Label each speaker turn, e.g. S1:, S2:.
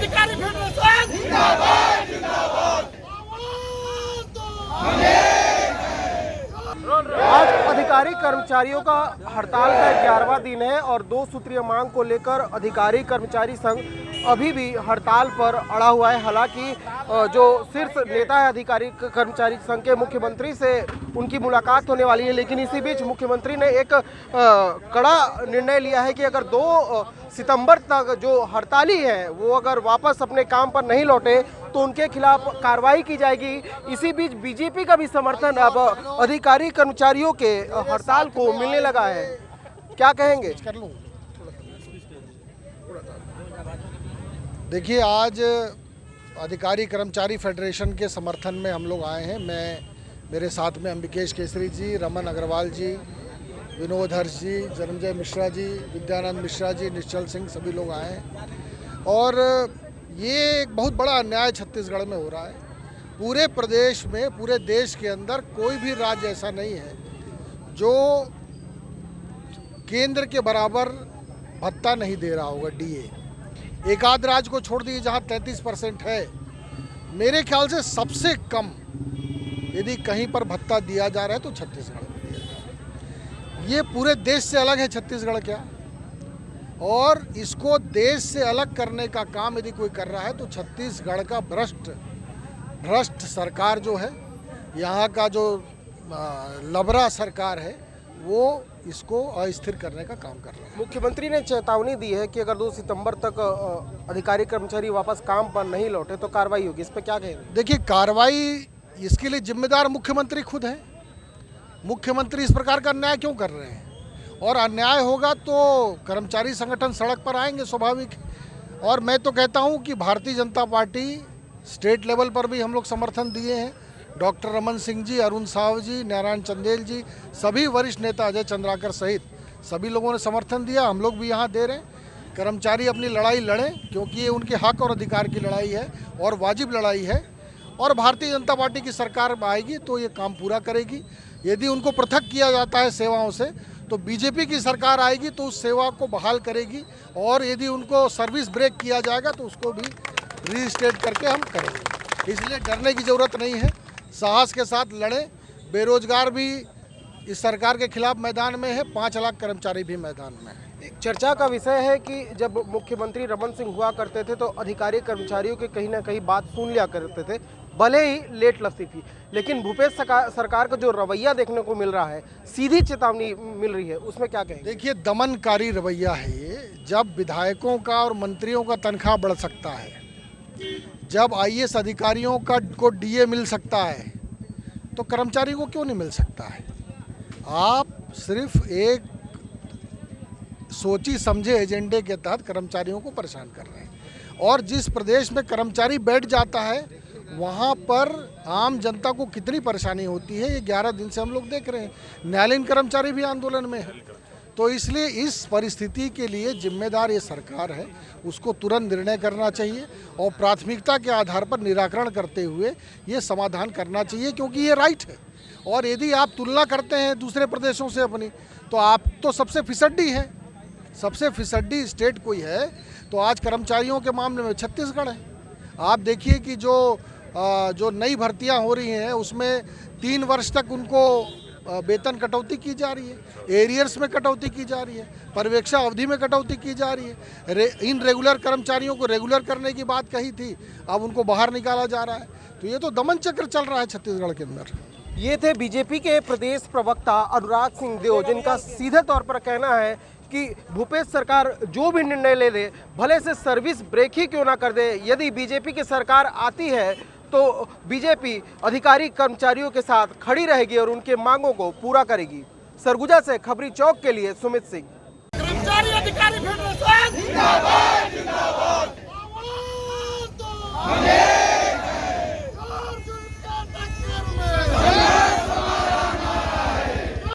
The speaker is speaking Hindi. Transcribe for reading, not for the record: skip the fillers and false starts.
S1: अधिकारी फेडरेशन जिंदाबाद जिंदाबाद।
S2: आज अधिकारी कर्मचारियों का हड़ताल का 11वां दिन है और 2 सूत्रीय मांग को लेकर अधिकारी कर्मचारी संघ अभी भी हड़ताल पर अड़ा हुआ है। हालांकि जो शीर्ष नेता है अधिकारी कर्मचारी संघ के, मुख्यमंत्री से उनकी मुलाकात होने वाली है, लेकिन इसी बीच मुख्यमंत्री ने एक कड़ा निर्णय लिया है कि अगर 2 सितंबर तक जो हड़ताली है वो अगर वापस अपने काम पर नहीं लौटे तो उनके खिलाफ कार्रवाई की जाएगी। इसी बीच बीजेपी का भी समर्थन अब अधिकारी कर्मचारियों के हड़ताल को मिलने लगा है। क्या कहेंगे?
S3: देखिए, आज अधिकारी कर्मचारी फेडरेशन के समर्थन में हम लोग आए हैं। मेरे साथ में अंबिकेश केसरी जी, रमन अग्रवाल जी, विनोद हर्ष जी, जन्मजय मिश्रा जी, विद्यानंद मिश्रा जी, निश्चल सिंह, सभी लोग आए हैं। और ये एक बहुत बड़ा अन्याय छत्तीसगढ़ में हो रहा है। पूरे प्रदेश में, पूरे देश के अंदर कोई भी राज्य ऐसा नहीं है जो केंद्र के बराबर भत्ता नहीं दे रहा होगा, डीए। एक आध राज्य को छोड़ दीजिए जहाँ 33% है। मेरे ख्याल से सबसे कम यदि कहीं पर भत्ता दिया जा रहा है तो छत्तीसगढ़ में दिया जा रहा है। ये पूरे देश से अलग है छत्तीसगढ़ क्या, और इसको देश से अलग करने का काम यदि कोई कर रहा है तो छत्तीसगढ़ का भ्रष्ट सरकार जो है, यहाँ का जो लबरा सरकार है, वो इसको अस्थिर करने का काम कर रहा है।
S2: मुख्यमंत्री ने चेतावनी दी है कि अगर 2 सितंबर तक अधिकारी कर्मचारी वापस काम पर नहीं लौटे तो कार्रवाई होगी। इस पर क्या कहेंगे?
S3: देखिए, कार्रवाई इसके लिए जिम्मेदार मुख्यमंत्री खुद है। मुख्यमंत्री इस प्रकार का अन्याय क्यों कर रहे हैं? और अन्याय होगा तो कर्मचारी संगठन सड़क पर आएंगे, स्वाभाविक। और मैं तो कहता हूं कि Bharatiya Janata party state level पर भी हम लोग समर्थन दिए हैं। डॉक्टर रमन सिंह जी, अरुण साव जी, नारायण चंदेल जी, सभी वरिष्ठ नेता, अजय चंद्राकर सहित सभी लोगों ने समर्थन दिया। हम लोग भी यहाँ दे रहे हैं। कर्मचारी अपनी लड़ाई लड़ें, क्योंकि ये उनके हक और अधिकार की लड़ाई है और वाजिब लड़ाई है। और भारतीय जनता पार्टी की सरकार आएगी तो ये काम पूरा करेगी। यदि उनको पृथक किया जाता है सेवाओं से तो बीजेपी की सरकार आएगी तो उस सेवा को बहाल करेगी। और यदि उनको सर्विस ब्रेक किया जाएगा तो उसको भी रीस्टेट करके हम करेंगे। इसलिए डरने की ज़रूरत नहीं है, साहस के साथ लड़ें। बेरोजगार भी इस सरकार के खिलाफ मैदान में है, 5 लाख कर्मचारी भी मैदान में है।
S2: चर्चा का विषय है कि जब मुख्यमंत्री रमन सिंह हुआ करते थे तो अधिकारी कर्मचारियों के कहीं ना कहीं बात सुन लिया करते थे, भले ही लेट लगती थी। लेकिन भूपेश सरकार का जो रवैया देखने को मिल रहा है, सीधी चेतावनी मिल रही है, उसमें क्या कहेंगे?
S3: देखिए, दमनकारी रवैया है ये। जब विधायकों का और मंत्रियों का तनख्वाह बढ़ सकता है, जब आईएएस अधिकारियों को डीए मिल सकता है, तो कर्मचारी को क्यों नहीं मिल सकता है? आप सिर्फ एक सोची समझे एजेंडे के तहत कर्मचारियों को परेशान कर रहे हैं। और जिस प्रदेश में कर्मचारी बैठ जाता है वहाँ पर आम जनता को कितनी परेशानी होती है, ये 11 दिन से हम लोग देख रहे हैं। न्यायालयीन कर्मचारी भी आंदोलन में है। तो इसलिए इस परिस्थिति के लिए जिम्मेदार ये सरकार है, उसको तुरंत निर्णय करना चाहिए और प्राथमिकता के आधार पर निराकरण करते हुए ये समाधान करना चाहिए, क्योंकि ये राइट है। और यदि आप तुलना करते हैं दूसरे प्रदेशों से अपनी, तो आप तो सबसे फिसड्डी है। सबसे फिसड्डी स्टेट कोई है तो आज कर्मचारियों के मामले में छत्तीसगढ़ है। आप देखिए कि जो नई भर्तियां हो रही हैं उसमें 3 वर्ष तक उनको वेतन कटौती की जा रही है, एरियर्स में कटौती की जा रही है, पर्यवेक्षा अवधि में कटौती की जा रही है। इन रेगुलर कर्मचारियों को रेगुलर करने की बात कही थी, अब उनको बाहर निकाला जा रहा है। तो ये तो दमन चक्र चल रहा है छत्तीसगढ़ के अंदर।
S2: ये थे बीजेपी के प्रदेश प्रवक्ता अनुराग सिंह देव, जिनका सीधे तौर पर कहना है कि भूपेश सरकार जो भी निर्णय ले दे, भले से सर्विस ब्रेक ही क्यों ना कर दे, यदि बीजेपी की सरकार आती है तो बीजेपी अधिकारी कर्मचारियों के साथ खड़ी रहेगी और उनके मांगों को पूरा करेगी। सरगुजा से खबरी चौक के लिए सुमित सिंह।
S1: कर्मचारी अधिकारी